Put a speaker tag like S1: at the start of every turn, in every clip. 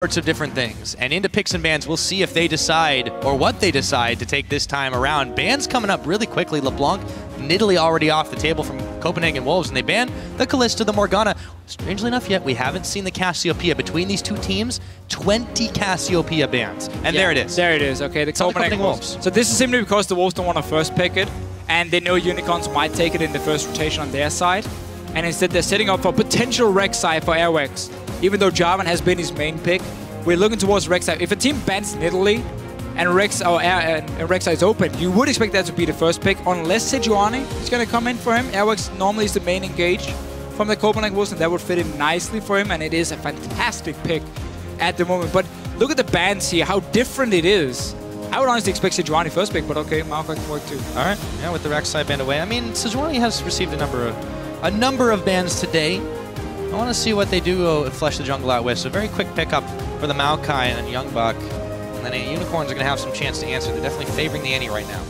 S1: sorts of different things. And into picks and bans, we'll see if they decide, or what they decide to take this time around. Bans coming up really quickly. LeBlanc, Nidalee already off the table from Copenhagen Wolves, and they ban the Kalista, the Morgana. Strangely enough yet, we haven't seen the Cassiopeia. Between these two teams, 20 Cassiopeia bans. And
S2: yeah,
S1: there it is.
S2: There it is, okay. The Copenhagen Wolves. So this is simply because the Wolves don't want to first pick it, and they know Unicorns might take it in the first rotation on their side. And instead they're setting up for potential Rek'Sai for Airwaks. Even though Jarvan has been his main pick, we're looking towards Rek'Sai. If a team bans Nidalee and Rek'Sai is open, you would expect that to be the first pick, unless Sejuani is going to come in for him. Airwaks normally is the main engage from the Copenhagen Wolves, and that would fit in nicely for him, and it is a fantastic pick at the moment. But look at the bans here, how different it is. I would honestly expect Sejuani first pick, but okay, Maokai can work too.
S1: All right, yeah, with the Rek'Sai banned away. I mean, Sejuani has received a number of bans today. I want to see what they do flesh the jungle out with. So very quick pickup for the Maokai and then YoungBuck. And then Unicorns are going to have some chance to answer. They're definitely favoring the Annie right now.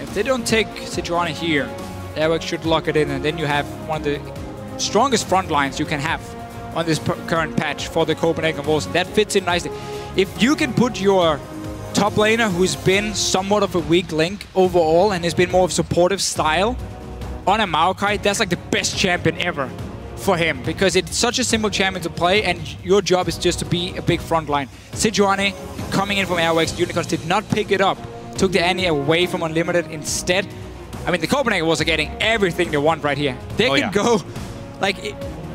S2: If they don't take Sejuani here, Airwaks should lock it in, and then you have one of the strongest front lines you can have on this current patch for the Copenhagen Wolves. That fits in nicely. If you can put your top laner, who's been somewhat of a weak link overall and has been more of a supportive style, on a Maokai, that's like the best champion ever for him, because it's such a simple champion to play, and your job is just to be a big front line. Sejuani coming in from Airwaks, Unicorns did not pick it up, took the Annie away from Unlimited instead. I mean, the Copenhagen Wolves are getting everything they want right here. They can go, like,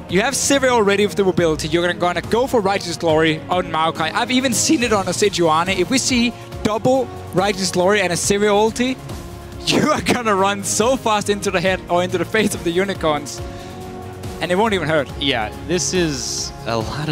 S2: you have Sivir already with the mobility, you're gonna go for Righteous Glory on Maokai. I've even seen it on a Sejuani. If we see double Righteous Glory and a Sivir ulti, you are gonna run so fast into the head or into the face of the Unicorns, and it won't even hurt.
S1: Yeah, this is a lot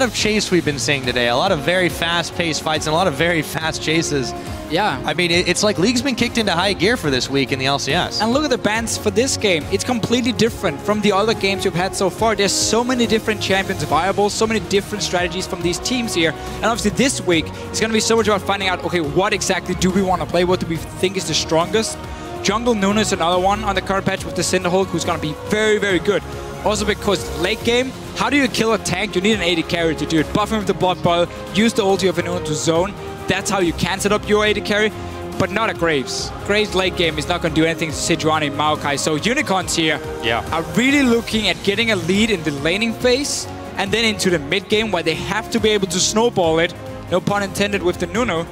S1: of chase we've been seeing today. A lot of very fast-paced fights and a lot of very fast chases.
S2: Yeah.
S1: I mean, it's like League's been kicked into high gear for this week in the LCS.
S2: And look at the bans for this game. It's completely different from the other games we've had so far. There's so many different champions viable, so many different strategies from these teams here. And obviously this week, it's going to be so much about finding out, okay, what exactly do we want to play? What do we think is the strongest? Jungle Nunu is another one on the current patch with the Syndra Hulk, who's going to be very, very good. Also because late game, how do you kill a tank? You need an AD carry to do it. Buff him with the Blood Boil, use the ulti of a Nunu to zone. That's how you can set up your AD carry, but not a Graves. Graves late game is not going to do anything to Sejuani and Maokai. So Unicorns here are really looking at getting a lead in the laning phase, and then into the mid game where they have to be able to snowball it. No pun intended with the Nunu.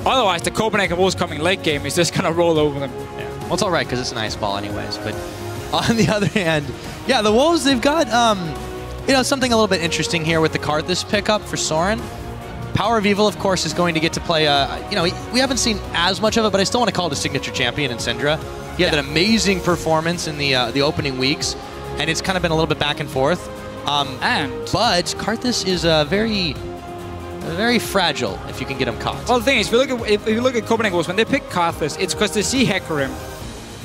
S2: Otherwise, the Copenhagen Wolves coming late game is just going to roll over them.
S1: Yeah. Well, it's all right because it's an ice ball anyways. But on the other hand, yeah, the Wolves, they've got something a little bit interesting here with the Karthus pickup for Soren. PowerOfEvil, of course, is going to get to play, we haven't seen as much of it, but I still want to call it a signature champion in Syndra. He had an amazing performance in the opening weeks, and it's kind of been a little bit back and forth. But Karthus is very fragile if you can get him caught.
S2: Well, the thing is, if you look at Copenhagen Wolves, when they pick Karthus, it's because they see Hecarim,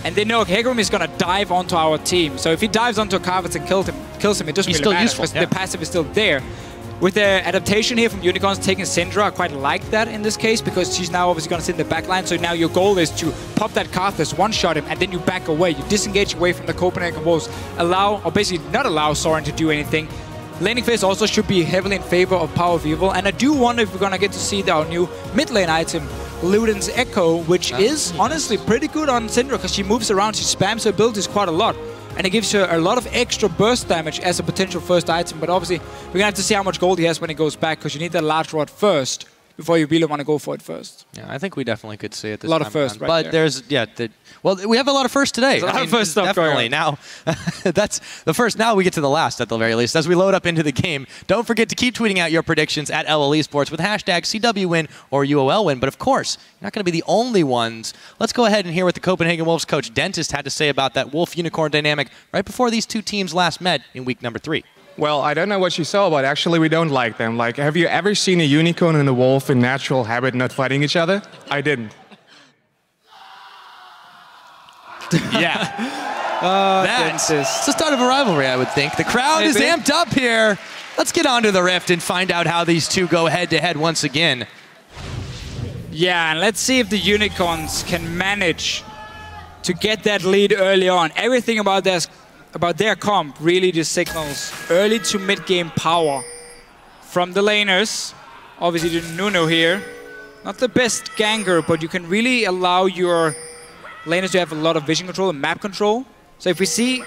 S2: and they know Hecarim is going to dive onto our team. So if he dives onto Karthus and kills him, it doesn't really matter because the passive is still there. With the adaptation here from Unicorns taking Syndra, I quite like that in this case, because she's now obviously going to sit in the back line. So now your goal is to pop that Karthus, one-shot him, and then you back away. You disengage away from the Copenhagen Wolves. Or basically not allow Soren to do anything. Laning phase also should be heavily in favor of PowerOfEvil. And I do wonder if we're going to get to see our new mid-lane item, Luden's Echo, which is honestly pretty good on Syndra, because she moves around, she spams her abilities quite a lot. And it gives her a lot of extra burst damage as a potential first item. But obviously, we're going to have to see how much gold he has when he goes back, because you need that large rod first before you really want to go for it first.
S1: Yeah, I think we definitely could see it this
S2: time. A lot
S1: of
S2: first, right
S1: But there's, well, we have a lot of first today.
S2: There's a lot of first stuff
S1: definitely. Now, that's the first. Now we get to the last, at the very least. As we load up into the game, don't forget to keep tweeting out your predictions at LL Esports with hashtag CWWin or UOL win. But of course, you're not going to be the only ones. Let's go ahead and hear what the Copenhagen Wolves coach Dentist had to say about that Wolf-Unicorn dynamic right before these two teams last met in week number 3.
S3: Well, I don't know what you saw, but actually we don't like them. Like, have you ever seen a unicorn and a wolf in natural habit not fighting each other? I didn't.
S1: Yeah. That's the start of a rivalry, I would think. The crowd is amped up here. Let's get on to the Rift and find out how these two go head-to-head once again.
S2: Yeah, and let's see if the Unicorns can manage to get that lead early on. Everything about their comp really just signals early to mid-game power from the laners. Obviously the Nunu here. Not the best ganger, but you can really allow your laners to have a lot of vision control and map control. So if we see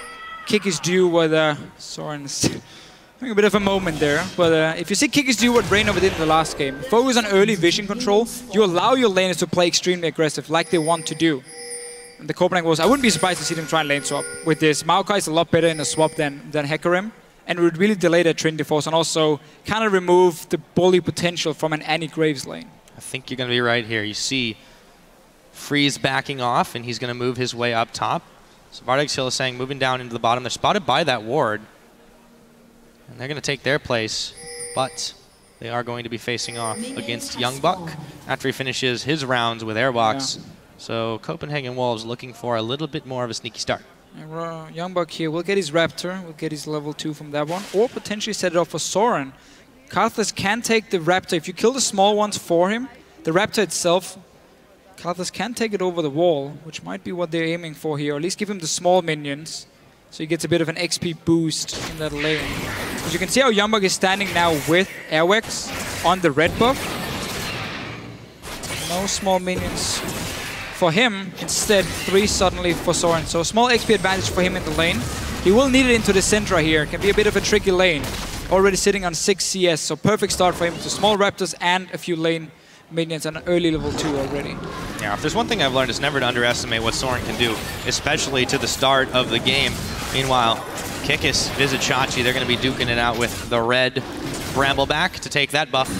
S2: Kikis do what Soren's having a bit of a moment there, but if you see Kikis do what Reignover did in the last game, focus on early vision control, you allow your laners to play extremely aggressive like they want to do. And the Copenhagen Wolves, I wouldn't be surprised to see them try and lane swap with this. Maokai is a lot better in a swap than Hecarim, and would really delay their Trinity Force and also kind of remove the bully potential from an Annie Graves lane.
S1: I think you're going to be right here. You see Freeze backing off, and he's going to move his way up top. So Vardags, Hylissang moving down into the bottom. They're spotted by that ward, and they're going to take their place, but they are going to be facing off against YoungBuck after he finishes his rounds with Airwaks. Yeah. So Copenhagen Wolves looking for a little bit more of a sneaky start.
S2: YoungBuck here will get his Raptor, will get his level 2 from that one, or potentially set it up for Soren. Karthus can take the Raptor. If you kill the small ones for him, the Raptor itself, Karthus can take it over the wall, which might be what they're aiming for here, or at least give him the small minions, so he gets a bit of an XP boost in that lane. As you can see how YoungBuck is standing now with Airwaks on the red buff. No small minions for him, instead 3 suddenly for Soren. So small XP advantage for him in the lane. He will need it into the Syndra here. Can be a bit of a tricky lane. Already sitting on 6 CS, so perfect start for him to small Raptors and a few lane minions and an early level 2 already.
S1: Yeah, if there's one thing I've learned, it's never to underestimate what Soren can do, especially to the start of the game. Meanwhile, Kikis, Vizicsacsi, they're going to be duking it out with the red Brambleback to take that buff.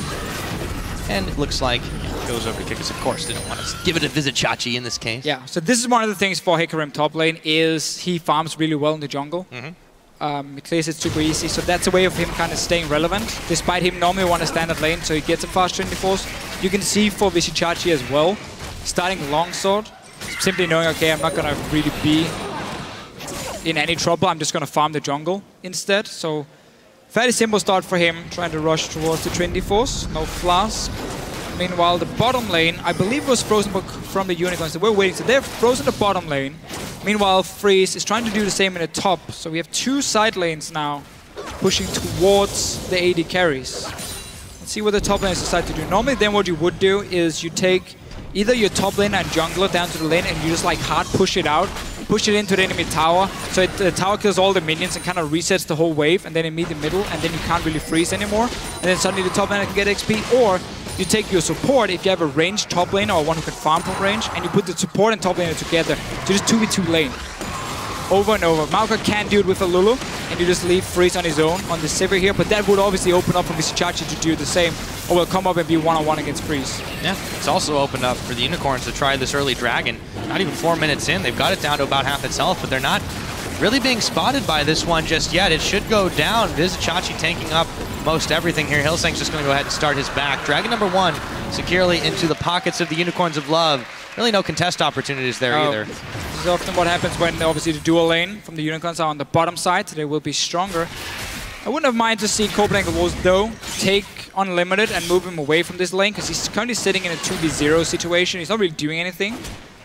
S1: And it looks like it goes over to Kikis, of course. They don't want to give it to Vizicsacsi in this case.
S2: Yeah, so this is one of the things for Hecarim top lane, is he farms really well in the jungle. He clears it super easy, so that's a way of him kind of staying relevant, despite him normally want a standard lane, so he gets a fast Trinity Force. You can see for Vizicsacsi as well, starting longsword, simply knowing, okay, I'm not going to really be in any trouble, I'm just going to farm the jungle instead. So fairly simple start for him, trying to rush towards the Trinity Force, no flask. Meanwhile, the bottom lane, I believe, was frozen from the Unicorns. They were waiting, so they've frozen the bottom lane. Meanwhile, Freeze is trying to do the same in the top. So we have 2 side lanes now pushing towards the AD carries. Let's see what the top laners decide to do. Normally, then what you would do is you take either your top lane and jungler down to the lane and you just like hard push it out, push it into the enemy tower, so the tower kills all the minions and kind of resets the whole wave, and then you meet the middle, and then you can't really freeze anymore, and then suddenly the top laner can get XP. Or you take your support, if you have a ranged top laner or one who can farm from range, and you put the support and top laner together to just 2v2 lane. Over and over. Maokai can do it with a Lulu, and you just leave Freeze on his own on the Sivir here, but that would obviously open up for Vizicsacsi to do the same, or will come up and be one-on-one against Freeze.
S1: Yeah, it's also opened up for the Unicorns to try this early Dragon. Not even 4 minutes in, they've got it down to about half its health, but they're not really being spotted by this one just yet. It should go down. Vizicsacsi tanking up most everything here. Hylissang's just going to go ahead and start his back. Dragon number 1 securely into the pockets of the Unicorns of Love. Really no contest opportunities there either.
S2: This is often what happens when obviously the dual lane from the Unicorns are on the bottom side. They will be stronger. I wouldn't have minded to see Copenhagen Wolves though take Unlimited and move him away from this lane, because he's currently sitting in a 2v0 situation. He's not really doing anything.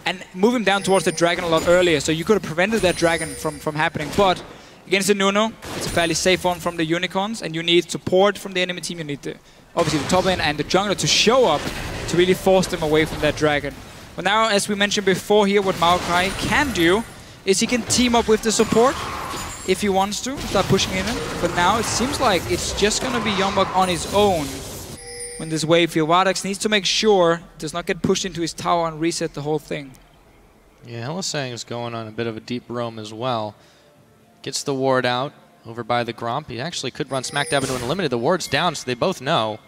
S2: And move him down towards the Dragon a lot earlier, so you could have prevented that Dragon from happening. But against the Nunu, it's a fairly safe one from the Unicorns, and you need support from the enemy team. You need obviously the top lane and the jungler to show up to really force them away from that Dragon. But now, as we mentioned before here, what Maokai can do is he can team up with the support if he wants to, start pushing in. But now it seems like it's just going to be YoungBuck on his own when this wave here. Vardags needs to make sure it does not get pushed into his tower and reset the whole thing.
S1: Yeah, Hylissang is going on a bit of a deep roam as well. Gets the ward out over by the Gromp. He actually could run smack dab into an Unlimited. The ward's down, so they both know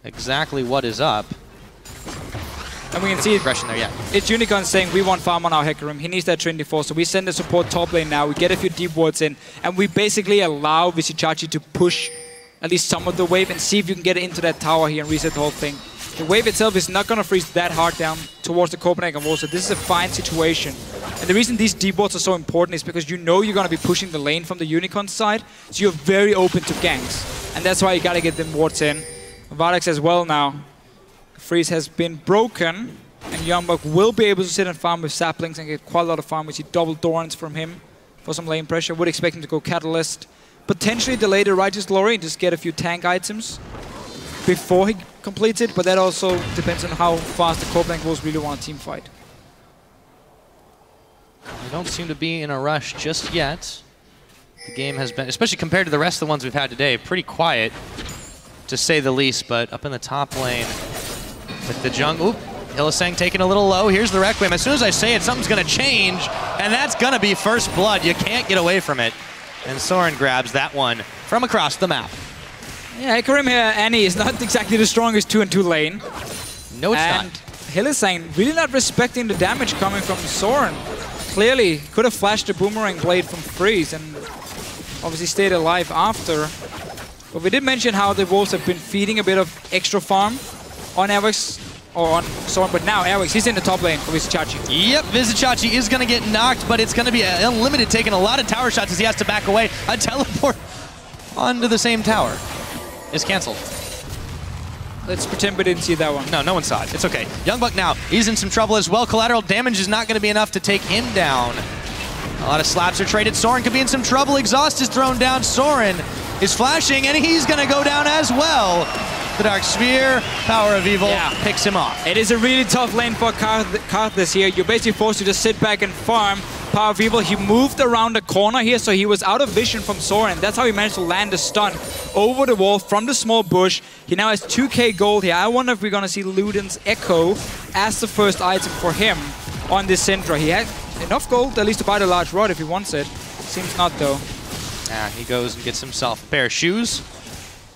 S1: exactly what is up.
S2: And we can see
S1: aggression there, yeah.
S2: It's Unicorn saying we want farm on our Hecarim. He needs that Trinity Force, so we send the support top lane now. We get a few deep wards in, and we basically allow Vizicsacsi to push at least some of the wave and see if you can get it into that tower here and reset the whole thing. The wave itself is not going to freeze that hard down towards the Copenhagen Wolves, so this is a fine situation. And the reason these deep wards are so important is because you know you're going to be pushing the lane from the Unicorn side, so you're very open to ganks. And that's why you got to get them wards in. Vardags as well now. Freeze has been broken, and YoungBuck will be able to sit and farm with saplings and get quite a lot of farm. We see double Dorans from him for some lane pressure. Would expect him to go Catalyst, potentially delay the Righteous Glory and just get a few tank items before he completes it, but that also depends on how fast the Copenhagen Wolves really want a team fight.
S1: They don't seem to be in a rush just yet. The game has been, especially compared to the rest of the ones we've had today, pretty quiet, to say the least. But up in the top lane with the jungle, Hylissang taking a little low. Here's the Requiem. As soon as I say it, something's going to change, and that's going to be first blood. You can't get away from it. And Soren grabs that one from across the map.
S2: Yeah, Hecarim here, Annie, is not exactly the strongest 2-2 lane.
S1: No, it's
S2: and
S1: not.
S2: Hylissang really not respecting the damage coming from Soren. Clearly, could have flashed the Boomerang Blade from Freeze and obviously stayed alive after. But we did mention how the Wolves have been feeding a bit of extra farm on Airwaks, or on Soren, but now Airwaks, he's in the top lane for Vizicsacsi.
S1: Yep, Vizicsacsi is going to get knocked, but it's going to be unlimited, taking a lot of tower shots as he has to back away. A teleport onto the same tower is cancelled.
S2: Let's pretend we didn't see that one.
S1: No, no one saw it. It's okay. YoungBuck now, he's in some trouble as well. Collateral damage is not going to be enough to take him down. A lot of slaps are traded. Soren could be in some trouble. Exhaust is thrown down. Soren is flashing, and he's going to go down as well. The Dark Sphere, PowerOfEvil picks him off.
S2: It is a really tough lane for Karthus here. You're basically forced to just sit back and farm. PowerOfEvil, he moved around the corner here, so he was out of vision from Soren. That's how he managed to land the stun over the wall from the small bush. He now has 2k gold here. I wonder if we're going to see Luden's Echo as the first item for him on this Syndra. He had enough gold at least to buy the large rod if he wants it. Seems not, though.
S1: He goes and gets himself a pair of shoes,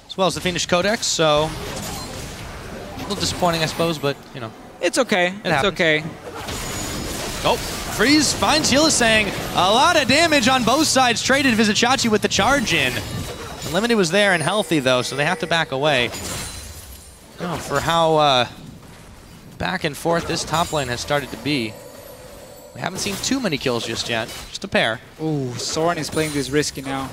S1: as well as the Fiendish Codex, so a little disappointing, I suppose, but, you know.
S2: It's okay. It's okay.
S1: Oh, Freeze finds Hylissang. A lot of damage on both sides. Traded Vizicsacsi with the charge in. Limited was there and healthy, though, so they have to back away. Oh, for how back and forth this top lane has started to be. We haven't seen too many kills just yet. Just a pair.
S2: Ooh, Soren is playing this risky now.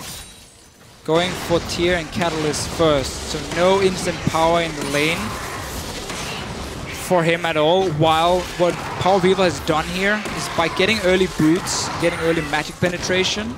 S2: Going for Tier and Catalyst first, so no instant power in the lane for him at all, while what PowerOfEvil has done here is by getting early boots, getting early magic penetration,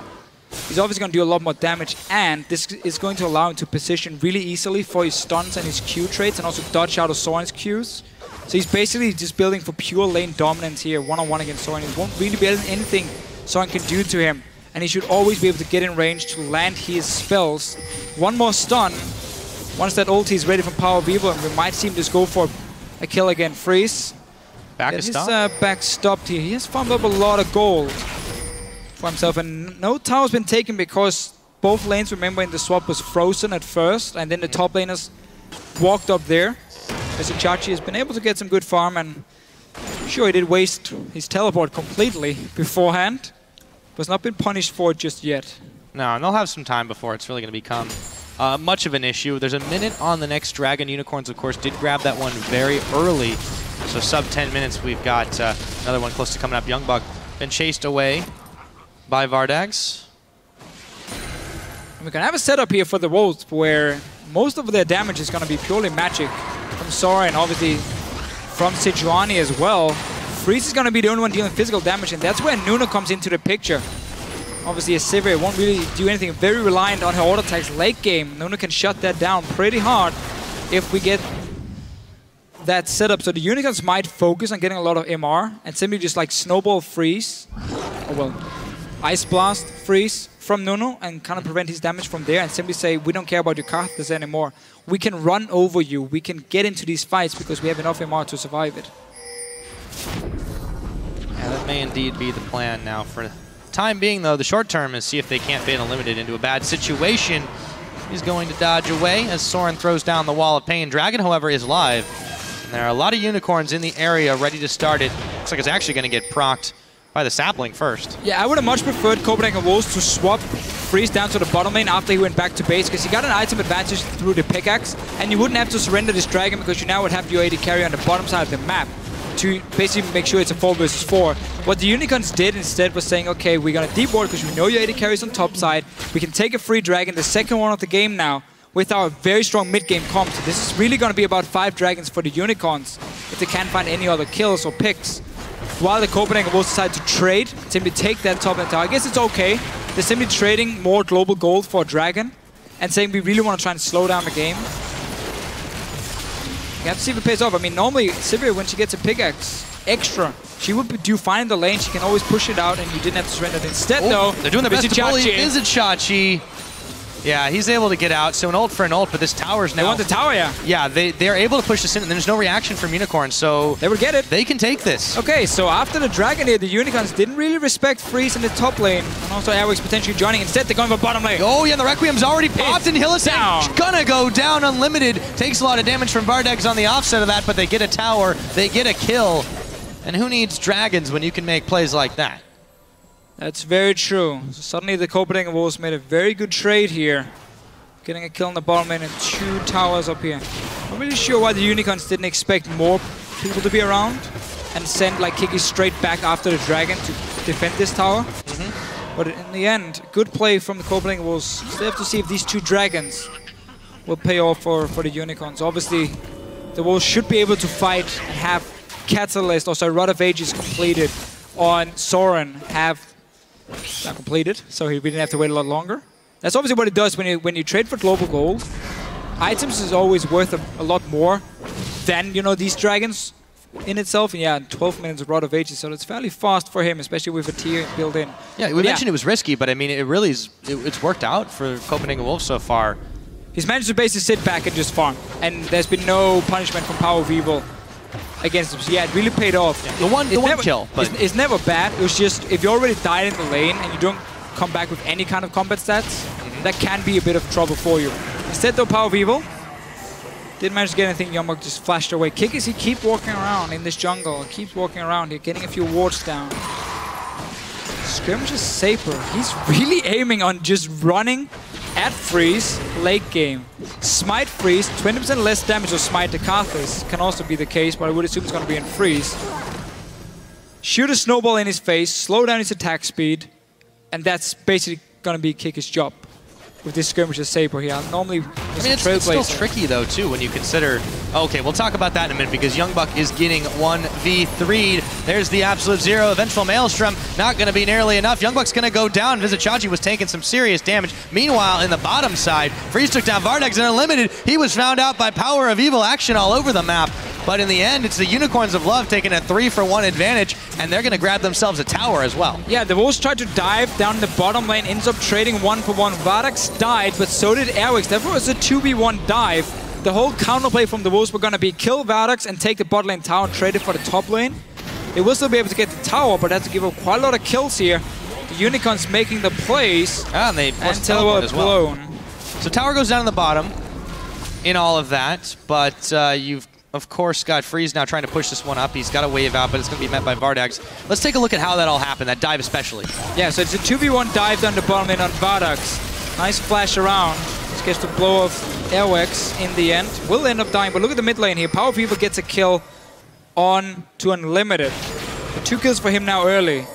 S2: he's obviously going to do a lot more damage, and this is going to allow him to position really easily for his stuns and his Q traits, and also dodge out of Soren's Qs. So he's basically just building for pure lane dominance here, one-on-one against Soren. He won't really be anything Soren can do to him, and he should always be able to get in range to land his spells. One more stun, once that ulti is ready from PowerOfEvil, and we might see him just go for a kill again. Freeze.
S1: Back is
S2: back stopped here. He has farmed up a lot of gold for himself, and no tower's been taken because both lanes, remember, in the swap was frozen at first, and then the top laners walked up there. Vizicsacsi has been able to get some good farm, and sure, he did waste his teleport completely beforehand. Was not been punished for it just yet.
S1: No, and they'll have some time before it's really going to become much of an issue. There's a minute on the next dragon. Unicorns, of course, did grab that one very early. So sub 10 minutes, we've got another one close to coming up. YoungBuck been chased away by Vardags.
S2: And we're going to have a setup here for the Wolves where most of their damage is going to be purely magic from Soren, obviously from Sejuani as well. Freeze is going to be the only one dealing physical damage, and that's where Nunu comes into the picture. Obviously, a Sivir won't really do anything. Very reliant on her auto attacks late game. Nunu can shut that down pretty hard if we get that setup. So the Unicorns might focus on getting a lot of MR and simply just like snowball Freeze, or well, Ice Blast Freeze from Nunu and kind of prevent his damage from there, and simply say, we don't care about your Karthus anymore. We can run over you. We can get into these fights because we have enough MR to survive it.
S1: Yeah, that may indeed be the plan now. For the time being, though, the short term is see if they can't ban Unlimited into a bad situation. He's going to dodge away as Soren throws down the Wall of Pain. Dragon, however, is live. And there are a lot of Unicorns in the area ready to start it. Looks like it's actually going to get procced by the Sapling first.
S2: Yeah, I would have much preferred Copenhagen Wolves to swap Freeze down to the bottom lane after he went back to base, because he got an item advantage through the pickaxe, and you wouldn't have to surrender this dragon because you now would have your AD carry on the bottom side of the map to basically make sure it's a 4 versus 4. What the Unicorns did instead was saying, okay, we're going to deep ward because we know your AD carries on top side. We can take a free dragon, the second one of the game now, with our very strong mid-game comp. So this is really going to be about 5 dragons for the Unicorns if they can't find any other kills or picks. While the Copenhagen Wolves decide to trade, simply take that top lane tower. I guess it's okay. They're simply trading more global gold for a dragon and saying we really want to try and slow down the game. You have to see if it pays off. I mean, normally, Sivir, when she gets a pickaxe extra, she would do fine in the lane. She can always push it out, and you didn't have to surrender it. Instead, though,
S1: they're doing their best to bully Vizicsacsi. Yeah, he's able to get out. So an ult for an ult, but this tower's now...
S2: They want the tower, yeah.
S1: Yeah, they're able to push this in, and there's no reaction from Unicorn, so...
S2: They would get it.
S1: They can take this.
S2: Okay, so after the dragon here, the Unicorns didn't really respect Freeze in the top lane, and also Airwaks potentially joining. Instead, they're going for bottom lane.
S1: Oh, yeah, and the Requiem's already popped, and Hylissang gonna go down unlimited. Takes a lot of damage from Vardags on the offset of that, but they get a tower, they get a kill. And who needs dragons when you can make plays like that?
S2: That's very true. So suddenly the Copenhagen Wolves made a very good trade here. Getting a kill in the bottom lane and 2 towers up here. I'm really sure why the Unicorns didn't expect more people to be around and send like Kikis straight back after the dragon to defend this tower. But in the end, good play from the Copenhagen Wolves. Still have to see if these 2 dragons will pay off for the Unicorns. Obviously, the Wolves should be able to fight and have Catalyst, or sorry, Rod of Ages completed on Soren have not completed, so we didn't have to wait a lot longer. That's obviously what it does when you trade for global gold. Items is always worth a lot more than, you know, these dragons in itself. And yeah, 12 minutes of Rod of Ages, so it's fairly fast for him, especially with a tier built in.
S1: Yeah, we mentioned it was risky, but I mean, it really is. It's worked out for Copenhagen Wolves so far.
S2: He's managed to basically sit back and just farm, and there's been no punishment from PowerOfEvil against him. So yeah, it really paid off.
S1: Yeah, the one kill, but
S2: it's never bad. It was just if you already died in the lane and you don't come back with any kind of combat stats, that can be a bit of trouble for you. Instead though, PowerOfEvil didn't manage to get anything. YoungBuck just flashed away. Kikis, he keeps walking around in this jungle. Keeps walking around here, getting a few wards down. Skirmishes Saber. He's really aiming on just running at Freeze late game. Smite Freeze, 20% less damage of Smite to Karthus. Can also be the case, but I would assume it's going to be in Freeze. Shoot a snowball in his face, slow down his attack speed, and that's basically going to be Kikis' job with this Skirmishes Saber here. Normally,
S1: it's still tricky though too when you consider. Okay, we'll talk about that in a minute because YoungBuck is getting 1v3'd. There's the absolute zero. Vengeful Maelstrom not going to be nearly enough. YoungBuck's going to go down. Vizicsacsi was taking some serious damage. Meanwhile, in the bottom side, Freeze took down Vardags and Unlimited. He was found out by PowerOfEvil action all over the map. But in the end, it's the Unicorns of Love taking a 3-for-1 advantage, and they're going to grab themselves a tower as well.
S2: Yeah, the Wolves tried to dive down the bottom lane, ends up trading 1-for-1. Vardags died, but so did Airwaks. Therefore, it's a 2v1 dive. The whole counterplay from the Wolves were going to be kill Vardags and take the bot lane tower and trade it for the top lane. They will still be able to get the tower, but have to give up quite a lot of kills here. The Unicorns making the plays.
S1: And they
S2: teleport as well.
S1: So tower goes down in the bottom in all of that, but you've of course got Freeze now trying to push this one up. He's got a wave out, but it's going to be met by Vardags. Let's take a look at how that all happened, that dive especially.
S2: Yeah, so it's a 2v1 dive down the bottom lane on Vardags. Nice flash around. Just gets to blow off Airwaks in the end. Will end up dying, but look at the mid lane here. PowerOfEvil gets a kill on to Unlimited. 2 kills for him now early.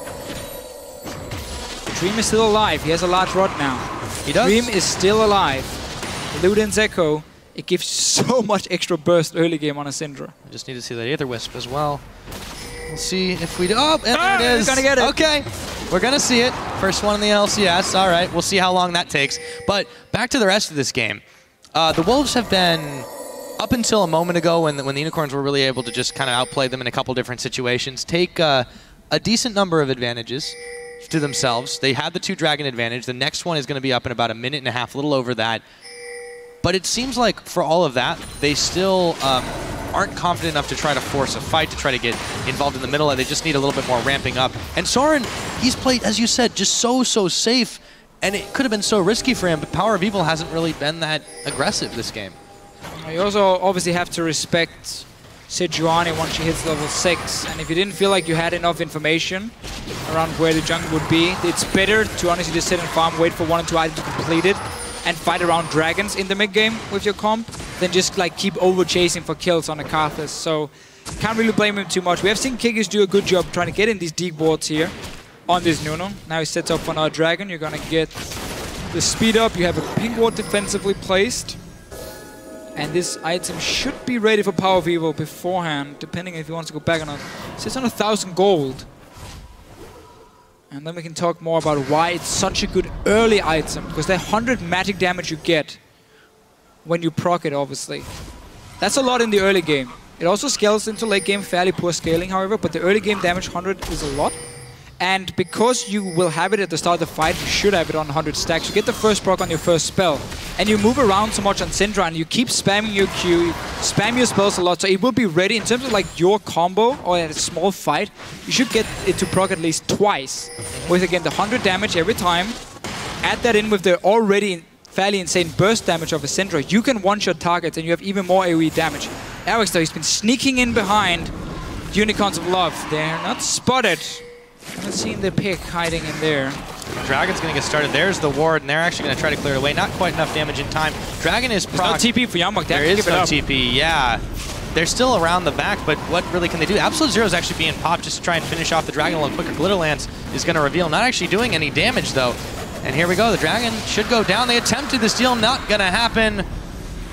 S2: Dream is still alive. He has a large rod now.
S1: He does.
S2: Dream is still alive. Luden's Echo. It gives so much extra burst early game on a Syndra.
S1: I just need to see that Aether Wisp as well. We'll see if we do. Oh, and there it is.
S2: Gonna get it.
S1: Okay, we're gonna see it. First one in the LCS. All right, we'll see how long that takes. But back to the rest of this game. The Wolves have been, up until a moment ago when the Unicorns were really able to just kind of outplay them in a couple different situations, take a decent number of advantages to themselves. They had the 2 dragon advantage. The next one is going to be up in about a minute and a half, a little over that. But it seems like for all of that, they still aren't confident enough to try to force a fight, to try to get involved in the middle. They just need a little bit more ramping up. And Soren, he's played, as you said, just so safe. And it could have been so risky for him, but PowerOfEvil hasn't really been that aggressive this game.
S2: You also obviously have to respect Sejuani once she hits level 6. And if you didn't feel like you had enough information around where the jungle would be, it's better to honestly just sit and farm, wait for 1 or 2 items to complete it, and fight around dragons in the mid game with your comp, than just like keep over chasing for kills on a Karthus. So can't really blame him too much. We have seen Kikis do a good job trying to get in these deep wards here on this Nunu. Now he sets up for another dragon. You're gonna get the speed up. You have a pink ward defensively placed. And this item should be ready for PowerOfEvil beforehand, depending if he wants to go back or not. So it's on 1,000 gold. And then we can talk more about why it's such a good early item, because the 100 magic damage you get when you proc it, obviously. That's a lot in the early game. It also scales into late game, fairly poor scaling, however, but the early game damage 100 is a lot. And because you will have it at the start of the fight, you should have it on 100 stacks. You get the first proc on your first spell. And you move around so much on Syndra, and you keep spamming your Q, you spam your spells a lot, so it will be ready. In terms of like your combo, or in a small fight, you should get it to proc at least twice. With, again, the 100 damage every time. Add that in with the already fairly insane burst damage of a Syndra. You can one-shot targets, and you have even more AoE damage. Airwaks, though, he's been sneaking in behind Unicorns of Love. They're not spotted. I haven't seen the pick hiding in there.
S1: Dragon's going to get started. There's the ward, and they're actually going to try to clear it away. Not quite enough damage in time. Dragon is proc.
S2: There's no TP for YoungBuck.
S1: There is no TP, yeah. They're still around the back, but what really can they do? Absolute Zero is actually being popped just to try and finish off the Dragon a little quicker. Glitterlance is going to reveal. Not actually doing any damage, though. And here we go. The Dragon should go down. They attempted the steal. Not going to happen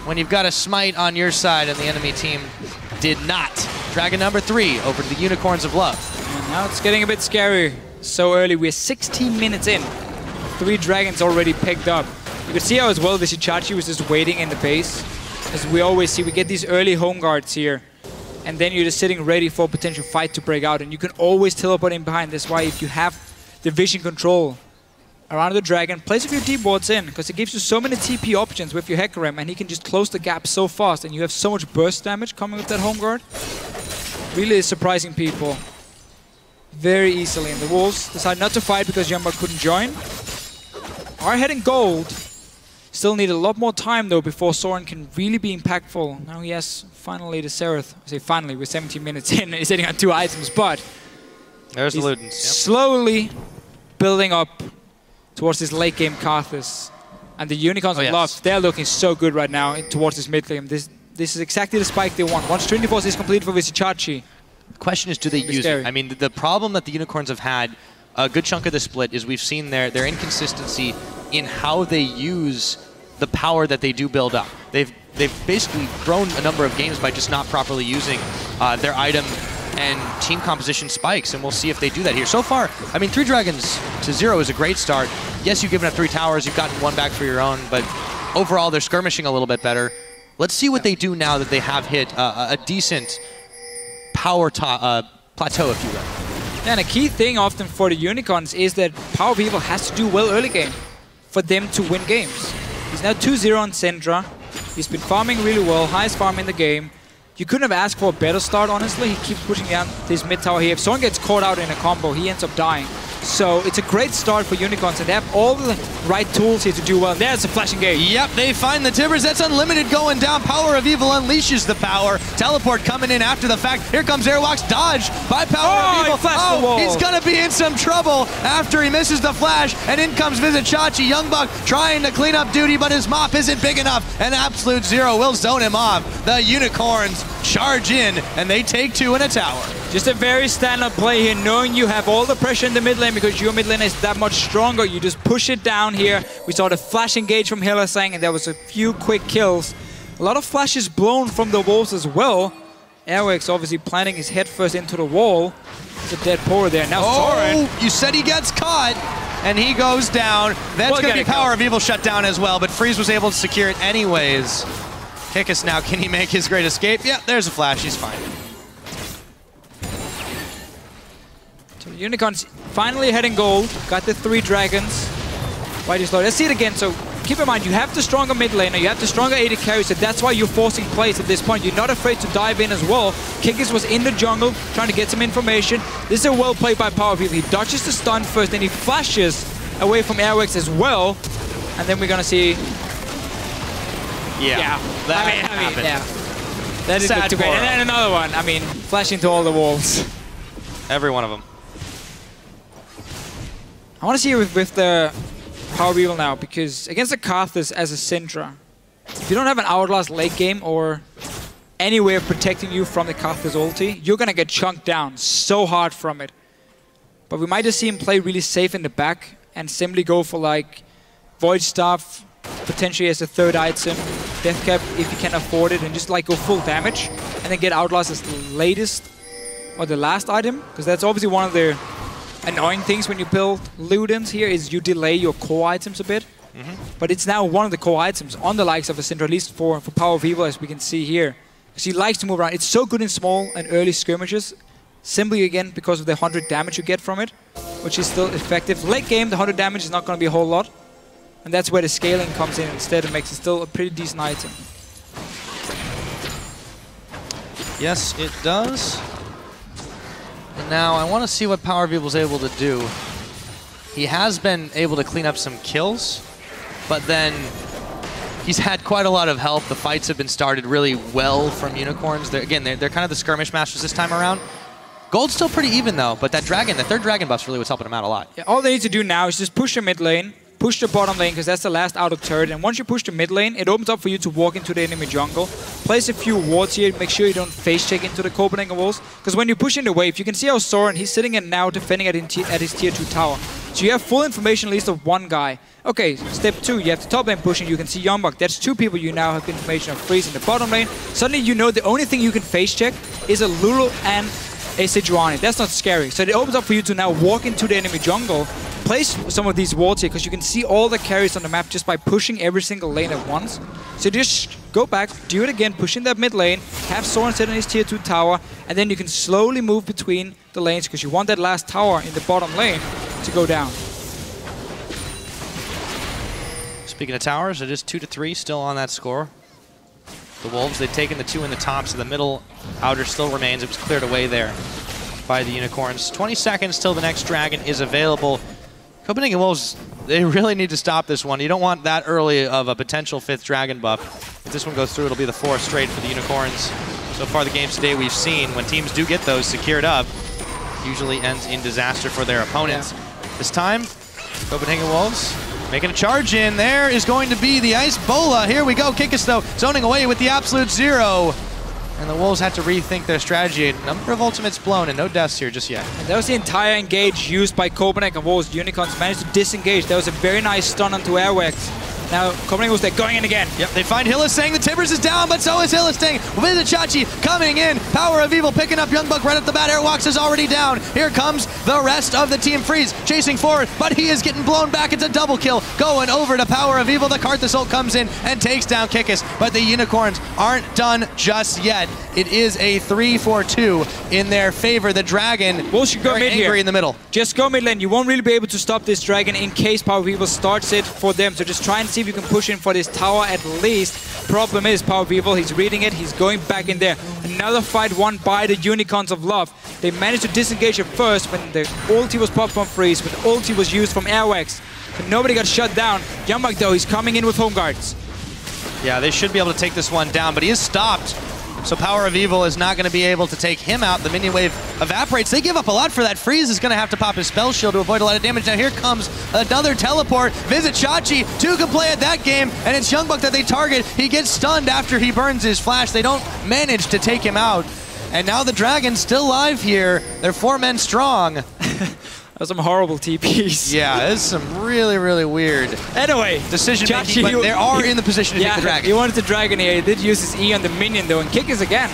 S1: when you've got a smite on your side, and the enemy team did not. Dragon number 3 over to the Unicorns of Love.
S2: And now it's getting a bit scary. So early. We're 16 minutes in. 3 dragons already picked up. You can see how as well Vizicsacsi was just waiting in the base. As we always see, we get these early home guards here. And then you're just sitting ready for a potential fight to break out. And you can always teleport in behind. That's why if you have the vision control around the dragon, place a few deep wards in, because it gives you so many TP options with your Hecarim, and he can just close the gap so fast, and you have so much burst damage coming with that home guard. Really is surprising people very easily. And the Wolves decide not to fight because YoungBuck couldn't join. Are heading gold. Still need a lot more time though before Soren can really be impactful. Now he has finally the Seraph. I say finally, we're 17 minutes in, he's sitting on 2 items, but
S1: there's Lulu. Yep.
S2: Slowly building up towards this late game Karthus. And the Unicorns of Love, they're looking so good right now towards this mid game. This is exactly the spike they want. Once Trinity Force is complete for Vizicsacsi.
S1: The question is, do they use it? I mean, the problem that the Unicorns have had a good chunk of the split is we've seen their inconsistency in how they use the power that they do build up. They've basically thrown a number of games by just not properly using their item and team composition spikes, and we'll see if they do that here. So far, I mean, 3 dragons to 0 is a great start. Yes, you've given up 3 towers, you've gotten 1 back for your own, but overall they're skirmishing a little bit better. Let's see what they do now that they have hit a decent power plateau, if you will.
S2: And a key thing often for the Unicorns is that PowerOfEvil has to do well early game for them to win games. He's now 2-0 on Syndra. He's been farming really well, highest farm in the game. You couldn't have asked for a better start, honestly. He keeps pushing down this mid tower here. If someone gets caught out in a combo, he ends up dying. So it's a great start for Unicorns, and they have all the right tools here to do well. There's a flash engage.
S1: Yep, they find the Timbers. That's Unlimited going down. PowerOfEvil unleashes the power. Teleport coming in after the fact. Here comes Airwaks. Dodge by PowerOfEvil.
S2: Oh,
S1: he's going to be in some trouble after he misses the flash. And in comes Vizicsacsi. YoungBuck trying to clean up duty, but his mop isn't big enough. And Absolute Zero will zone him off. The Unicorns charge in, and they take 2 in a tower.
S2: Just a very standard play here, knowing you have all the pressure in the mid lane because your mid lane is that much stronger. You just push it down here. We saw the flash engage from Hylissang, and there was a few quick kills. A lot of flashes blown from the Wolves as well. Airwaks obviously planting his head first into the wall. It's a dead power there. Now Soren.
S1: You said he gets caught, and he goes down. That's going to be PowerOfEvil shut down as well, but Freeze was able to secure it anyways. Kikis now, can he make his great escape? Yeah, there's a flash, he's fine.
S2: So the Unicorns finally heading gold, got the 3 dragons. Why do you slow? Let's see it again. So keep in mind, you have the stronger mid laner, you have the stronger AD carry, so that's why you're forcing plays at this point. You're not afraid to dive in as well. Kikis was in the jungle, trying to get some information. This is a well played by PowerOfEvil. He dodges the stun first, then he flashes away from Airwaks as well. And then we're gonna see...
S1: Yeah.
S2: That is good to great. And then another one. I mean, flash into all the walls.
S1: Every one of them.
S2: I want to see with the PowerOfEvil now, because against the Karthus as a Syndra, if you don't have an Hourglass late game or any way of protecting you from the Karthus ulti, you're going to get chunked down so hard from it. But we might just see him play really safe in the back and simply go for like Void Staff, potentially as a 3rd item, Death Cap if you can afford it, and just like go full damage and then get Outlast as the latest or the last item, because that's obviously one of their annoying things when you build Ludens here is you delay your core items a bit. But it's now one of the core items on the likes of a Syndra, at least for PowerOfEvil, as we can see here. Because he likes to move around. It's so good in small and early skirmishes. Simply, again, because of the 100 damage you get from it, which is still effective. Late game, the 100 damage is not going to be a whole lot. And that's where the scaling comes in instead. It makes it still a pretty decent item.
S1: Yes, it does. And now I want to see what PowerOfEvil's able to do. He has been able to clean up some kills, but then he's had quite a lot of help. The fights have been started really well from Unicorns. They're kind of the skirmish masters this time around. Gold's still pretty even though, but that dragon, the third dragon buff's really what's helping him out a lot.
S2: Yeah, all they need to do now is just push the mid lane, push the bottom lane, because that's the last out of turret. And once you push the mid lane, it opens up for you to walk into the enemy jungle. Place a few wards here, make sure you don't face check into the Copenhagen Wolves. Because when you push in the wave, you can see how Soren, he's sitting in now defending at his tier 2 tower. So you have full information at least of one guy. Okay, step 2, you have the top lane pushing, you can see YoungBuck. That's 2 people you now have information of freezing the bottom lane. Suddenly you know the only thing you can face check is a Lulu and a Sejuani. That's not scary. So it opens up for you to now walk into the enemy jungle, place some of these wards here, because you can see all the carries on the map just by pushing every single lane at once. So just go back, do it again, push in that mid lane, have Soren sit in his tier 2 tower, and then you can slowly move between the lanes, because you want that last tower in the bottom lane to go down.
S1: Speaking of towers, it is 2-3 still on that score. The Wolves, they've taken the 2 in the top, so the middle outer still remains. It was cleared away there by the Unicorns. 20 seconds till the next dragon is available. Copenhagen Wolves, they really need to stop this one. You don't want that early of a potential 5th dragon buff. If this one goes through, it'll be the 4th straight for the Unicorns. So far the games today we've seen, when teams do get those secured up, usually ends in disaster for their opponents. Yeah. This time, Copenhagen Wolves making a charge in. There is going to be the Ice Bola. Here we go. Kikis, though, zoning away with the absolute 0. And the Wolves had to rethink their strategy. A number of ultimates blown and no deaths here just yet.
S2: And that was the entire engage used by Copenhagen Wolves. Unicorns managed to disengage. That was a very nice stun onto Airwaks. Now, Copenhagen Wolves, they're going in again.
S1: Yep, they find Hylissang. The Timbers is down, but so is Hylissang. Vizicsacsi coming in. PowerOfEvil picking up YoungBuck right at the bat. Airwaks is already down. Here comes the rest of the Team Freeze chasing forward, but he is getting blown back. It's a double kill going over to PowerOfEvil. The Karthus ult comes in and takes down Kikis, but the Unicorns aren't done just yet. It is a 3-4-2 in their favor. The Dragon
S2: Wolves should go mid
S1: angry
S2: here.
S1: In the middle.
S2: Just go mid lane. You won't really be able to stop this Dragon in case PowerOfEvil starts it for them. So just try and see if you can push in for this tower at least. Problem is, PowerOfEvil, he's reading it, he's going back in there. Another fight won by the Unicorns of Love. They managed to disengage at first when the ulti was popped from Freeze, when the ulti was used from Airwaks. But nobody got shut down. YoungBuck, though, he's coming in with home guards.
S1: Yeah, they should be able to take this one down, but he is stopped. So PowerOfEvil is not going to be able to take him out. The minion wave evaporates. They give up a lot for that. Freeze is going to have to pop his spell shield to avoid a lot of damage. Now here comes another teleport. Vizicsacsi, 2 can play at that game, and it's YoungBuck that they target. He gets stunned after he burns his flash. They don't manage to take him out. And now the Dragon's still alive here. They're 4 men strong.
S2: That's some horrible TPs.
S1: Yeah, it's some really, really weird decision making, but they are in the position to take the Dragon.
S2: He wanted the Dragon here. He did use his E on the minion though, and Kikis again.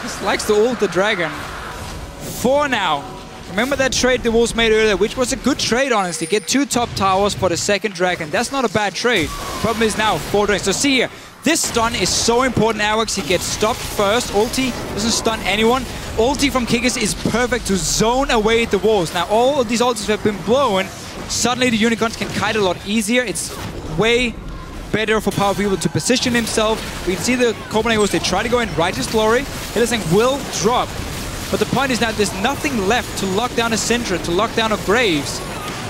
S2: Just likes to ult the Dragon. 4 now. Remember that trade the Wolves made earlier, which was a good trade, honestly. Get 2 top towers for the 2nd Dragon. That's not a bad trade. Problem is now 4 dragons. So see here, this stun is so important. Airwaks, he gets stopped first. Ulti doesn't stun anyone. Ulti from Kikis is perfect to zone away the Wolves. Now all of these ultis have been blown. Suddenly the Unicorns can kite a lot easier. It's way better for PowerOfEvil to position himself. We can see the Copenhagen Wolves, they try to go in Righteous Glory. Hylissang will drop. But the point is that there's nothing left to lock down a Syndra, to lock down a Graves.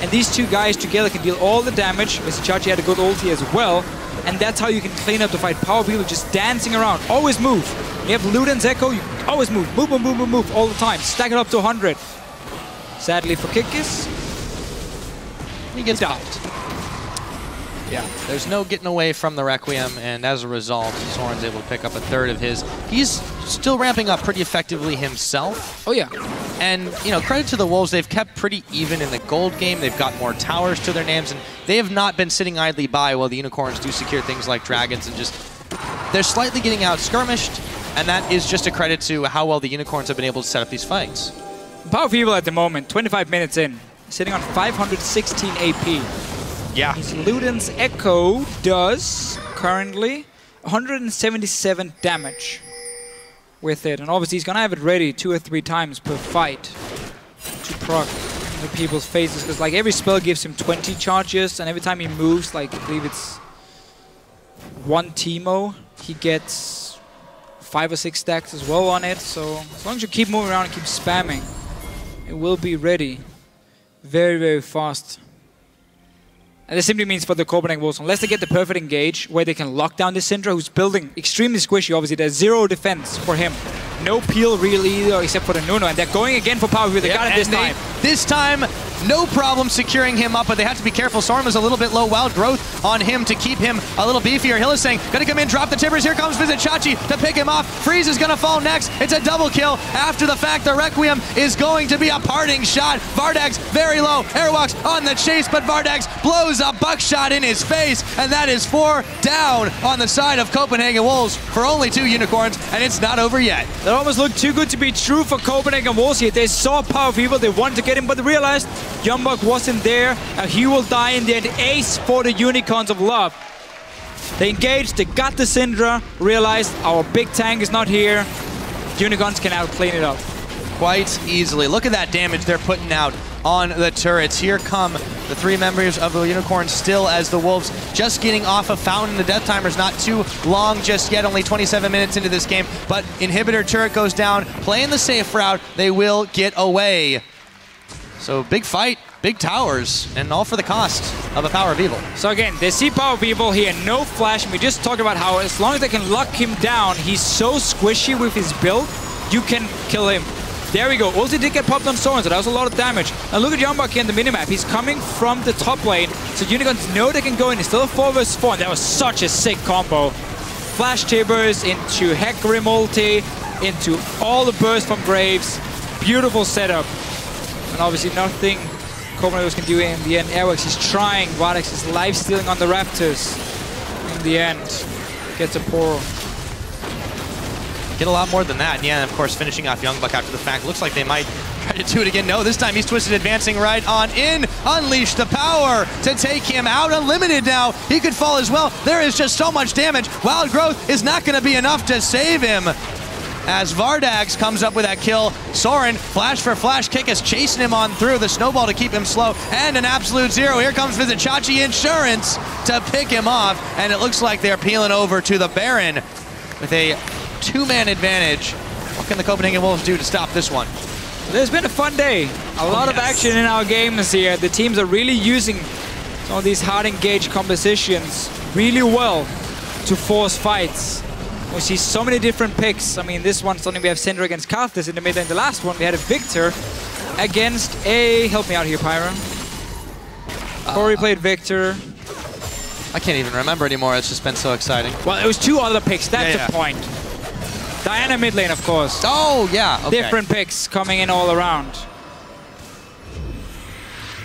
S2: And these 2 guys together can deal all the damage. Vizicsacsi had a good ulti as well. And that's how you can clean up the fight. PowerOfEvil just dancing around. Always move. When you have Luden's Echo, you always move. Move, move, move, move, move all the time. Stack it up to 100. Sadly for Kikis, he gets stopped.
S1: Yeah, there's no getting away from the Requiem, and as a result, Soren's able to pick up a 1/3 of his. He's still ramping up pretty effectively himself.
S2: Oh yeah.
S1: And, you know, credit to the Wolves, they've kept pretty even in the gold game. They've got more towers to their names, and they have not been sitting idly by while the Unicorns do secure things like dragons, and just, they're slightly getting out skirmished, and that is just a credit to how well the Unicorns have been able to set up these fights.
S2: PowerOfEvil at the moment, 25 minutes in, sitting on 516 AP.
S1: Yeah.
S2: His Luden's Echo does currently 177 damage with it. And obviously he's going to have it ready 2 or 3 times per fight to proc the people's faces. Because like every spell gives him 20 charges, and every time he moves, like I believe it's 1 Teemo, he gets 5 or 6 stacks as well on it. So as long as you keep moving around and keep spamming, it will be ready very, very fast. And this simply means for the Copenhagen Wolves, unless they get the perfect engage where they can lock down the Syndra, who's building extremely squishy, obviously there's 0 defense for him. No peel really either, except for the Nunu, and they're going again for PowerOfEvil. They got it this time.
S1: This time, no problem securing him up, but they have to be careful. Soren was a little bit low. Wild growth on him to keep him a little beefier. Hylissang gonna come in, drop the timbers. Here comes Vizicsacsi to pick him off. Freeze is gonna fall next. It's a double kill. After the fact, the Requiem is going to be a parting shot. Vardags very low. Airwaks on the chase, but Vardags blows a buckshot in his face, and that is 4 down on the side of Copenhagen Wolves for only 2 unicorns, and it's not over yet.
S2: That almost looked too good to be true for Copenhagen Wolves here. They saw PowerOfEvil, they wanted to get him, but they realized YoungBuck wasn't there, and he will die in the end. Ace for the Unicorns of Love. They engaged, they got the Syndra, realized our big tank is not here. Unicorns can now clean it up.
S1: Quite easily. Look at that damage they're putting out on the turrets. Here come the 3 members of the Unicorns still as the Wolves just getting off of Fountain. The death timer's not too long just yet, only 27 minutes into this game, but Inhibitor turret goes down, playing the safe route, they will get away. So big fight, big towers, and all for the cost of a PowerOfEvil.
S2: So again, they see PowerOfEvil here, no flash, and we just talked about how as long as they can lock him down, he's so squishy with his build, you can kill him. There we go. Ulti did get popped on Soren, so that was a lot of damage. And look at YoungBuck here in the minimap. He's coming from the top lane, so Unicorns know they can go in. It's still a 4 vs 4, and that was such a sick combo. Flash timbers into Hecarim ulti, into all the bursts from Graves. Beautiful setup. And obviously nothing Copenhagen can do in the end. Airwaks is trying. Vardags is life-stealing on the Raptors. In the end, gets a pour.
S1: Get a lot more than that. And yeah, and of course, finishing off YoungBuck after the fact. Looks like they might try to do it again. No, this time he's twisted, advancing right on in. Unleash the power to take him out. Unlimited now. He could fall as well. There is just so much damage. Wild growth is not going to be enough to save him. As Vardags comes up with that kill. Soren, flash for flash, Kikis chasing him on through. The snowball to keep him slow. And an absolute 0. Here comes Vizicsacsi Insurance to pick him off. And it looks like they're peeling over to the Baron with a 2-man advantage. What can the Copenhagen Wolves do to stop this one?
S2: There's been a fun day. A lot of action in our games here. The teams are really using some of these hard engaged compositions really well to force fights. We see so many different picks. I mean, this one suddenly we have Syndra against Karthus in the mid lane. The last one we had a Victor against a... Help me out here, Pyra. Corey played Victor.
S1: I can't even remember anymore. It's just been so exciting.
S2: Well, it was 2 other picks. That's the point. Diana mid lane, of course.
S1: Oh, yeah. Okay.
S2: Different picks coming in all around.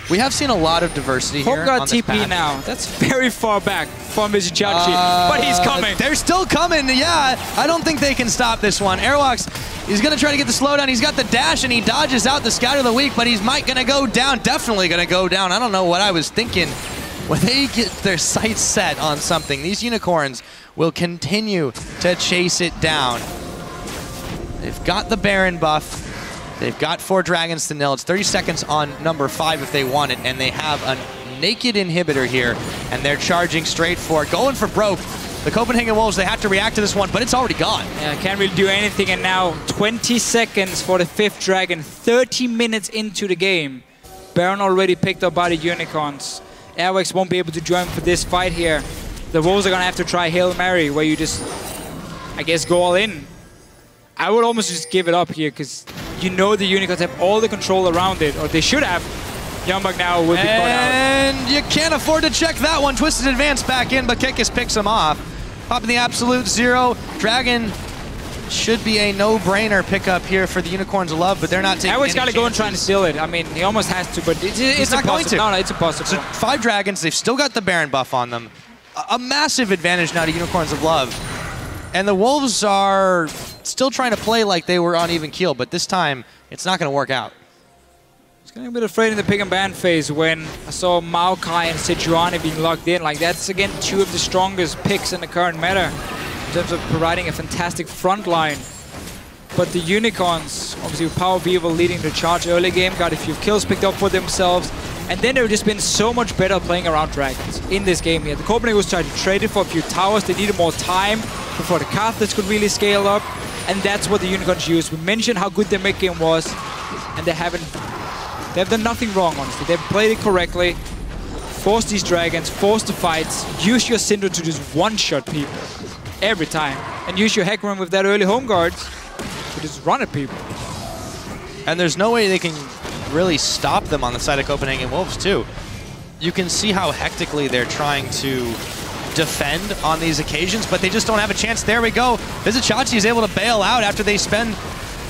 S1: We have seen a lot of diversity here.
S2: Home got TP now. That's very far back from Vizicsacsi, but he's coming.
S1: They're still coming, yeah. I don't think they can stop this one. Airwaks, he's going to try to get the slowdown. He's got the dash, and he dodges out the Scout of the Week, but he's going to go down. Definitely going to go down. I don't know what I was thinking. When they get their sights set on something, these Unicorns will continue to chase it down. They've got the Baron buff. They've got 4 dragons to nil. It's 30 seconds on number 5 if they want it, and they have a naked inhibitor here, and they're charging straight for it, going for broke. The Copenhagen Wolves, they have to react to this one, but it's already gone.
S2: Yeah, can't really do anything, and now 20 seconds for the 5th dragon, 30 minutes into the game. Baron already picked up by the Unicorns. Airwaks won't be able to join for this fight here. The Wolves are going to have to try Hail Mary, where you just, I guess, go all in. I would almost just give it up here, because you know the Unicorns have all the control around it, or they should have. YoungBuck now will be caught out.
S1: And you can't afford to check that one. Twisted advance back in, but Kikis picks him off. Popping the absolute 0. Dragon should be a no-brainer pickup here for the Unicorns of Love, but they're not taking any
S2: Airwaks got to go and try and steal it. I mean, he almost has to, but it's
S1: not going to.
S2: No, it's impossible.
S1: So 5 dragons, they've still got the Baron buff on them. A massive advantage now to Unicorns of Love. And the Wolves are still trying to play like they were on even keel, but this time, it's not going to work out.
S2: was getting a bit afraid in the pick and ban phase when I saw Maokai and Sejuani being locked in. Like, that's, again, two of the strongest picks in the current meta in terms of providing a fantastic front line. But the Unicorns, obviously with PowerOfEvil leading the charge early game, got a few kills picked up for themselves. And then they've just been so much better playing around Dragons in this game here. The Copenhagen was trying to trade it for a few towers. They needed more time before the Karthus could really scale up. And that's what the Unicorns used. We mentioned how good their mid game was. And they've done nothing wrong, honestly. They've played it correctly. Force these Dragons, force the fights. Use your Syndra to just one-shot people every time. And use your Hecarim with that early home guards to just run at people.
S1: And there's no way they can really stop them on the side of Copenhagen Wolves too. You can see how hectically they're trying to defend on these occasions, but they just don't have a chance. There we go. Vizicsacsi is able to bail out after they spend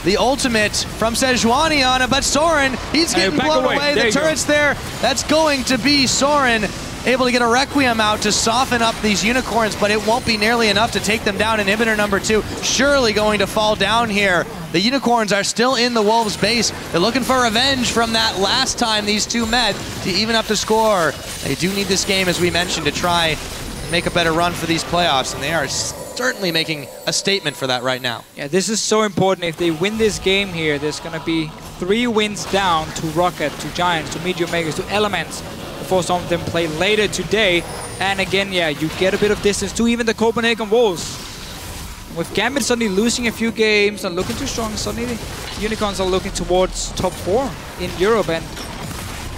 S1: the ultimate from Sejuani on it, but Soren, he's getting blown away. The turret's there. That's going to be Soren able to get a Requiem out to soften up these Unicorns, but it won't be nearly enough to take them down. Inhibitor number 2 surely going to fall down here. The Unicorns are still in the Wolves base. They're looking for revenge from that last time these two met to even up the score. They do need this game, as we mentioned, to try and make a better run for these playoffs, and they are certainly making a statement for that right now.
S2: Yeah, this is so important. If they win this game here, there's going to be 3 wins down to Rocket, to Giants, to Medium Makers, to Elements, before some of them play later today. And again, yeah, you get a bit of distance to even the Copenhagen Wolves. With Gambit suddenly losing a few games and looking too strong, suddenly the Unicorns are looking towards top 4 in Europe. And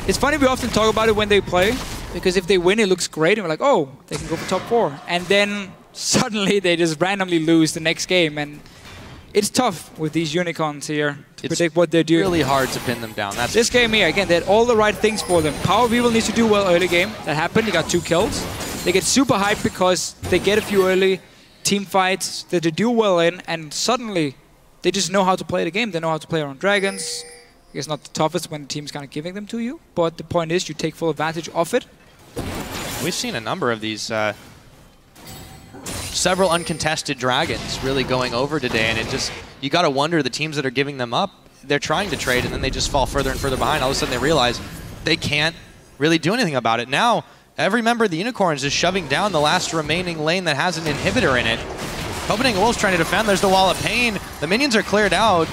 S2: it's funny, we often talk about it when they play, because if they win, it looks great, and we're like, oh, they can go for top 4. And then suddenly they just randomly lose the next game. And it's tough with these Unicorns here to predict what they're doing.
S1: It's really hard to pin them down. That's
S2: this game here, again, they had all the right things for them. PowerOfEvil needs to do well early game. That happened. He got 2 kills. They get super hyped because they get a few early team fights that they do well in, and suddenly they just know how to play the game. They know how to play around Dragons. I guess not the toughest when the team's kind of giving them to you, but the point is you take full advantage of it.
S1: We've seen a number of these several uncontested Dragons really going over today, and it just, you got to wonder, the teams that are giving them up, they're trying to trade and then they just fall further and further behind. All of a sudden they realize they can't really do anything about it. Now, every member of the Unicorns is shoving down the last remaining lane that has an inhibitor in it. Copenhagen Wolves trying to defend. There's the Wall of Pain. The minions are cleared out.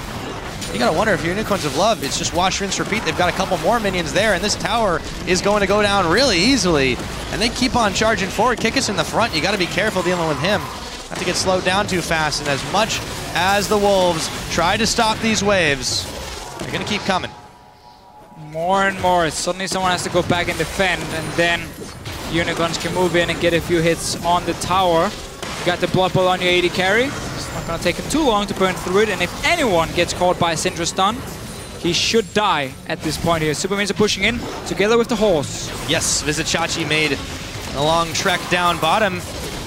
S1: You gotta wonder if your Unicorns of Love, it's just wash, rinse, repeat. They've got a couple more minions there, and this tower is going to go down really easily. And they keep on charging forward. Kikis in the front. You gotta be careful dealing with him. Not to get slowed down too fast. And as much as the Wolves try to stop these waves, they're gonna keep coming.
S2: More and more. Suddenly someone has to go back and defend, and then Unicorns can move in and get a few hits on the tower. You got the Blood Bowl on your AD carry. It's not going to take him too long to burn through it, and if anyone gets caught by Syndra stun, he should die at this point here. Superminions are pushing in together with the horse.
S1: Yes, Vizicsacsi made a long trek down bottom.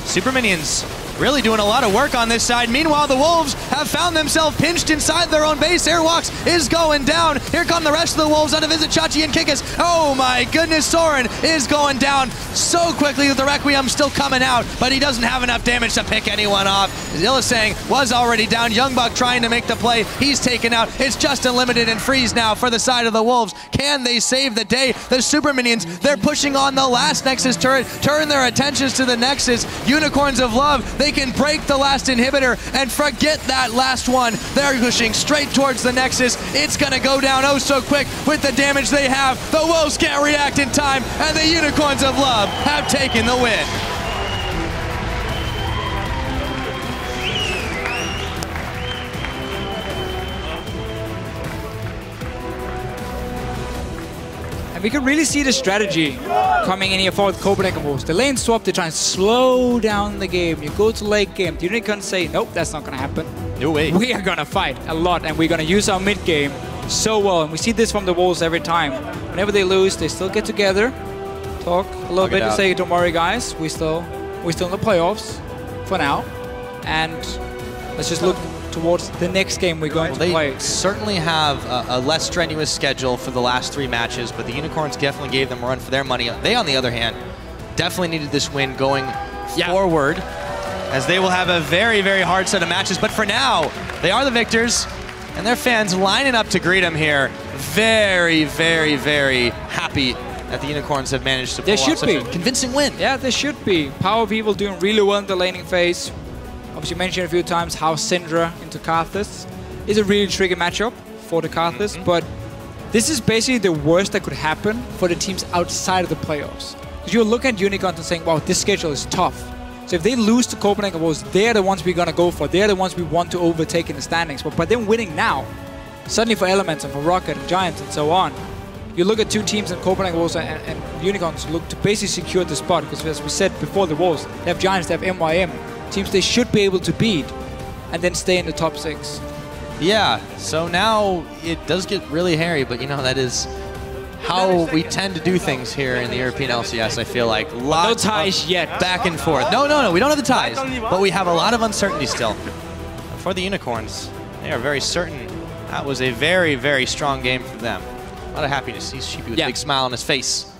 S1: Superminions really doing a lot of work on this side. Meanwhile, the Wolves have found themselves pinched inside their own base. Airwaks is going down. Here come the rest of the Wolves under Vizicsacsi and Kikis. Oh my goodness, Soren is going down so quickly with the Requiem still coming out, but he doesn't have enough damage to pick anyone off. Hylissang was already down. YoungBuck trying to make the play. He's taken out. It's just Unlimited and Freeze now for the side of the Wolves. Can they save the day? The Superminions, they're pushing on the last Nexus turret. Turn their attentions to the Nexus. Unicorns of Love, they can break the last inhibitor and forget that last one. They're pushing straight towards the Nexus. It's gonna go down oh so quick with the damage they have. The Wolves can't react in time, and the Unicorns of Love have taken the win.
S2: And we can really see the strategy coming in here for the Copenhagen Wolves. The lane swap, they try and slow down the game. You go to late game, the Unicorns say, nope, that's not gonna happen.
S1: No way.
S2: We are gonna fight a lot, and we're gonna use our mid game so well. And we see this from the Wolves every time. Whenever they lose, they still get together, talk a little bit, and say, don't worry guys, we're still in the playoffs for now. And let's just look towards the next game we're going to play.
S1: They certainly have a less strenuous schedule for the last 3 matches, but the Unicorns definitely gave them a run for their money. They, on the other hand, definitely needed this win going forward, as they will have a very, very hard set of matches. But for now, they are the victors, and their fans lining up to greet them here very, very, very happy that the Unicorns have managed to pull off such a convincing win.
S2: Yeah, they should be. PowerOfEvil doing really well in the laning phase. Obviously mentioned a few times how Syndra into Karthus is a really tricky matchup for the Karthus, but this is basically the worst that could happen for the teams outside of the playoffs. Because you're looking at Unicorns and saying, wow, this schedule is tough. So if they lose to Copenhagen Wolves, they're the ones we're going to go for. They're the ones we want to overtake in the standings. But by them winning now, suddenly for Elements and for Rocket and Giants and so on, you look at two teams in Copenhagen Wolves and Unicorns look to basically secure the spot. Because as we said before the Wolves, they have Giants, they have MYM. Teams they should be able to beat and then stay in the top 6.
S1: Yeah, so now it does get really hairy, but you know, that is how we tend to do things here in the European LCS, I feel like. Lots
S2: no ties yet.
S1: Back and forth. No, we don't have the ties, but we have a lot of uncertainty still. For the Unicorns, they are very certain that was a very, very strong game for them. A lot of happiness. He's Sheepy with a big smile on his face.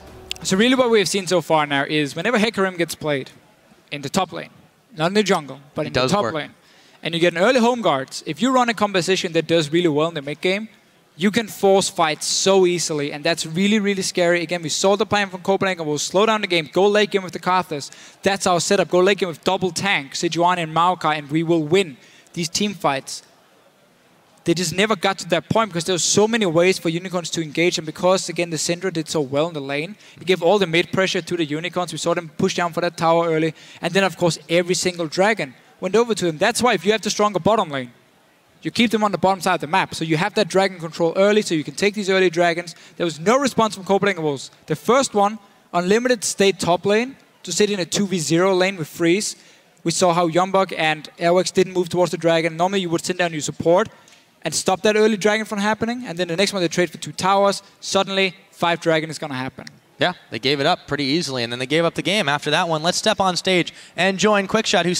S2: So really what we've seen so far now is whenever Hecarim gets played in the top lane, not in the jungle, but in the top lane, and you get an early home guards, if you run a composition that does really well in the mid game, you can force fights so easily, and that's really, really scary. Again, we saw the plan from Copenhagen. We'll slow down the game, go late game with the Karthus. That's our setup. Go late game with double tank, Sejuani and Maokai, and we will win these team fights. They just never got to that point because there were so many ways for Unicorns to engage, and because, again, the Syndra did so well in the lane, it gave all the mid pressure to the Unicorns. We saw them push down for that tower early, and then, of course, every single dragon went over to them. That's why if you have the stronger bottom lane, you keep them on the bottom side of the map. So you have that dragon control early, so you can take these early dragons. There was no response from Copenhagen Wolves. The first one, Unlimited stayed top lane to sit in a 2v0 lane with Freeze. We saw how YoungBuck and Airwaks didn't move towards the dragon. Normally you would sit down and you support and stop that early dragon from happening. And then the next one they trade for 2 towers. Suddenly 5 dragon is going to happen.
S1: Yeah, they gave it up pretty easily, and then they gave up the game after that one. Let's step on stage and join QuickShot, who's